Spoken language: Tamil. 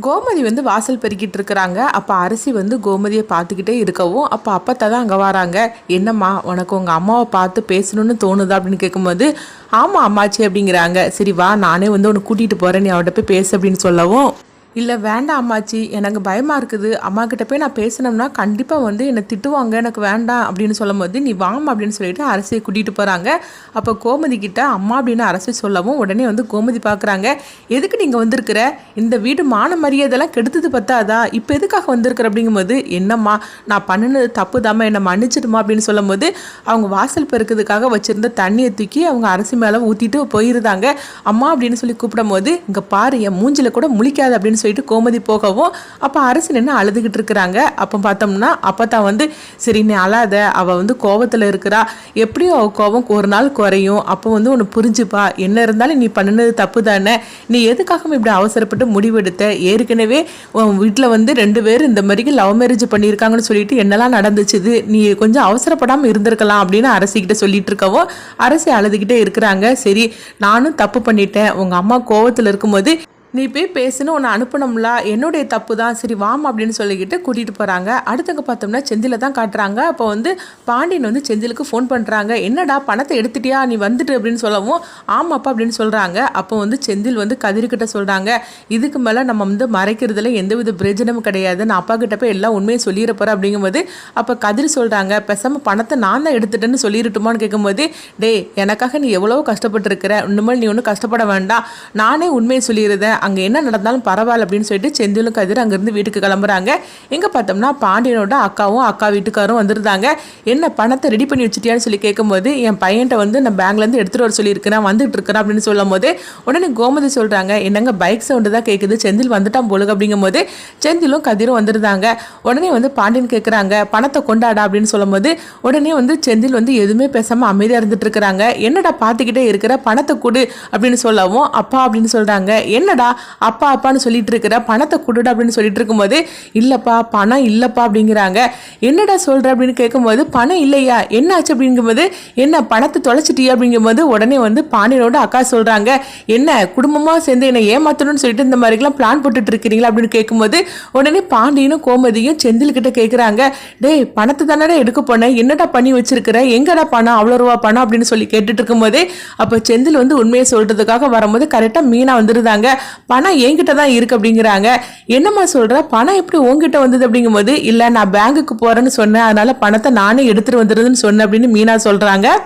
கோமதி வந்து வாசல் பெருக்கிட்டு இருக்கிறாங்க. அப்போ அரிசி வந்து கோமதியை பார்த்துக்கிட்டே இருக்கவும் அப்போ அப்பத்தா தான் அங்கே வராங்க. என்னம்மா உனக்கு உங்கள் அம்மாவை பார்த்து பேசணும்னு தோணுதா அப்படின்னு கேட்கும்போது ஆமாம் அம்மாச்சி அப்படிங்கிறாங்க. சரி வா நானே வந்து உன்னை கூட்டிகிட்டு போகிறேன், நீ அவட்ட போய் பேசு அப்படின்னு சொல்லவும் இல்லை வேண்டாம் அம்மாச்சி, எனக்கு பயமாக இருக்குது, அம்மா கிட்ட போய் நான் பேசினோம்னா கண்டிப்பாக வந்து என்னை திட்டுவாங்க, எனக்கு வேண்டாம் அப்படின்னு சொல்லும் போது நீ வாமா அப்படின்னு சொல்லிட்டு அரசியை கூட்டிகிட்டு போகிறாங்க. அப்போ கோமதி கிட்ட அம்மா அப்படின்னு அரசி சொல்லவும் உடனே வந்து கோமதி பார்க்குறாங்க. எதுக்கு நீங்கள் வந்திருக்கிற, இந்த வீடு மான மரியாதைலாம் கெடுத்தது பத்தாதா, இப்போ எதுக்காக வந்திருக்கிற அப்படிங்கும்போது என்னம்மா நான் பண்ணினது தப்பு தாம்மா, என்னை மன்னிச்சிடுமா அப்படின்னு சொல்லும் போது அவங்க வாசல் பெருக்கிறதுக்காக வச்சுருந்த தண்ணியை தூக்கி அவங்க அரசி மேலே ஊற்றிட்டு போயிருந்தாங்க. அம்மா அப்படின்னு சொல்லி கூப்பிடும் போது இங்கே பாரு என் மூஞ்சில் கூட முழிக்காது அப்படின்னு சொல்லிட்டு கோமதி போகவும் அப்போ அரசி நின்று அழுதுகிட்டு இருக்கிறாங்க. அப்போ பார்த்தோம்னா அப்பதான் வந்து சரி நீ அழாத, அவள் வந்து கோபத்தில் இருக்கிறா, எப்படியும் அவள் கோபம் ஒரு நாள் குறையும், அப்போ வந்து உன்னை புரிஞ்சுப்பா, என்ன இருந்தாலும் நீ பண்ணினது தப்பு தானே, நீ எதுக்காக இப்படி அவசரப்பட்டு முடிவெடுத்த, ஏற்கனவே உன் வீட்டில் வந்து 2 பேர் இந்த மாதிரி லவ் மேரேஜ் பண்ணியிருக்காங்கன்னு சொல்லிட்டு என்னெல்லாம் நடந்துச்சுது, நீ கொஞ்சம் அவசரப்படாமல் இருந்திருக்கலாம் அப்படின்னு அரசிக்கிட்ட சொல்லிட்டு இருக்கவும் அரசி அழுதுகிட்டே இருக்கிறாங்க. சரி நானும் தப்பு பண்ணிட்டேன், உங்கள் அம்மா கோபத்தில் இருக்கும்போது நீ போய் பேசுன்னு உன்னை அனுப்பணும்ல, என்னுடைய தப்பு தான், சரி வாமா அப்படின்னு சொல்லிக்கிட்டு கூட்டிகிட்டு போகிறாங்க. அடுத்தங்க பார்த்தோம்னா செந்தில தான் காட்டுறாங்க. அப்போ வந்து பாண்டியன் வந்து செந்திலுக்கு ஃபோன் பண்ணுறாங்க. என்னடா பணத்தை எடுத்துட்டியா, நீ வந்துட்டு அப்படின்னு சொல்லவும் ஆமாப்பா அப்படின்னு சொல்கிறாங்க. அப்போ வந்து செந்தில் வந்து கதிர்கிட்ட சொல்கிறாங்க, இதுக்கு மேலே நம்ம வந்து மறைக்கிறதுல எந்தவித பிரயோஜனமும் கிடையாது, நான் அப்பா கிட்ட போய் எல்லாம் உண்மையை சொல்லிட போகிறேன் அப்படிங்கும்போது அப்போ கதிர் சொல்கிறாங்க, பேசாமல் பணத்தை நான் தான் எடுத்துட்டேன்னு சொல்லிடட்டுமான்னு கேட்கும்போது டே எனக்காக நீ எவ்வளோ கஷ்டப்பட்டுருக்கிற, இன்னுமே நீ ஒன்றும் கஷ்டப்பட வேண்டாம், நானே உண்மையை சொல்லிடுறேன், அங்கே என்ன நடந்தாலும் பரவாயில்ல அப்படின்னு சொல்லிட்டு செந்திலும் கதிர் அங்கேருந்து வீட்டுக்கு கிளம்புறாங்க. எங்கே பார்த்தோம்னா பாண்டியனோட அக்காவும் அக்கா வீட்டுக்காரும் வந்துருந்தாங்க. என்ன பணத்தை ரெடி பண்ணி வச்சுட்டியான்னு சொல்லி கேட்கும்போது என் பையன்ட்ட வந்து நான் பேங்க்லேருந்து எடுத்துகிட்டு வர சொல்லியிருக்கிறேன், வந்துட்டு இருக்கிறேன் அப்படின்னு சொல்லும் போது உடனே கோமதி சொல்கிறாங்க, என்னங்க பைக் சவுண்டு தான் கேட்குது, செந்தில் வந்துட்டான் போலுங்க அப்படிங்கும்போது செந்திலும் கதிரும் வந்துருந்தாங்க. உடனே வந்து பாண்டியன் கேட்குறாங்க பணத்தை கொண்டாடா அப்படின்னு சொல்லும் போது உடனே வந்து செந்தில் வந்து எதுவுமே பேசாமல் அமைதியாக இருந்துட்டு இருக்கிறாங்க. என்னடா பார்த்துக்கிட்டே இருக்கிற, பணத்தை கொடு அப்படின்னு சொல்லவும் அப்பா அப்படின்னு சொல்கிறாங்க. என்னடா அப்பா அப்பான்னு சொல்லிட்டு இருக்கிற, பணத்தை கொடுடா அப்படின்னு சொல்லிட்டு இருக்கும்போது இல்லப்பா பணம் இல்லப்பா அப்படிங்கிறாங்க. என்னடா சொல்ற அப்படின்னு கேட்கும்போது பணம் இல்லையா, என்ன ஆச்சு அப்படிங்கும்போது என்ன பணத்தை தொலைச்சிட்டியா அப்படிங்கும்போது உடனே வந்து பாண்டியனோட அக்கா சொல்றாங்க, என்ன குடும்பமா சேர்ந்து என்னை ஏமாத்தணும்னு சொல்லிட்டு இந்த மாதிரிலாம் பிளான் போட்டுட்டு இருக்கிறீங்களா அப்படின்னு கேட்கும்போது உடனே பாண்டியனும் கோமதியும் செந்தில் கிட்ட கேட்குறாங்க, டேய் பணத்தை தானடா எடுக்க போனேன், என்னடா பண்ணி வச்சிருக்கிற, எங்கடா பணம், அவ்வளோ ரூபா பணம் அப்படின்னு சொல்லி கேட்டுட்டு இருக்கும்போதே அப்போ செந்தில் வந்து உண்மையை சொல்றதுக்காக வரும்போது கரெக்டாக மீனா வந்துருந்தாங்க. பணம் என்கிட்ட தான் இருக்கு அப்படிங்கிறாங்க. என்னம்மா சொல்ற, பணம் எப்படி உங்ககிட்ட வந்தது அப்படிங்கும்போது இல்ல நான் பேங்குக்கு போறேன்னு சொன்னேன், அதனால பணத்தை நானே எடுத்துட்டு வந்துருதுன்னு சொன்னேன் அப்படின்னு மீனா சொல்றாங்க.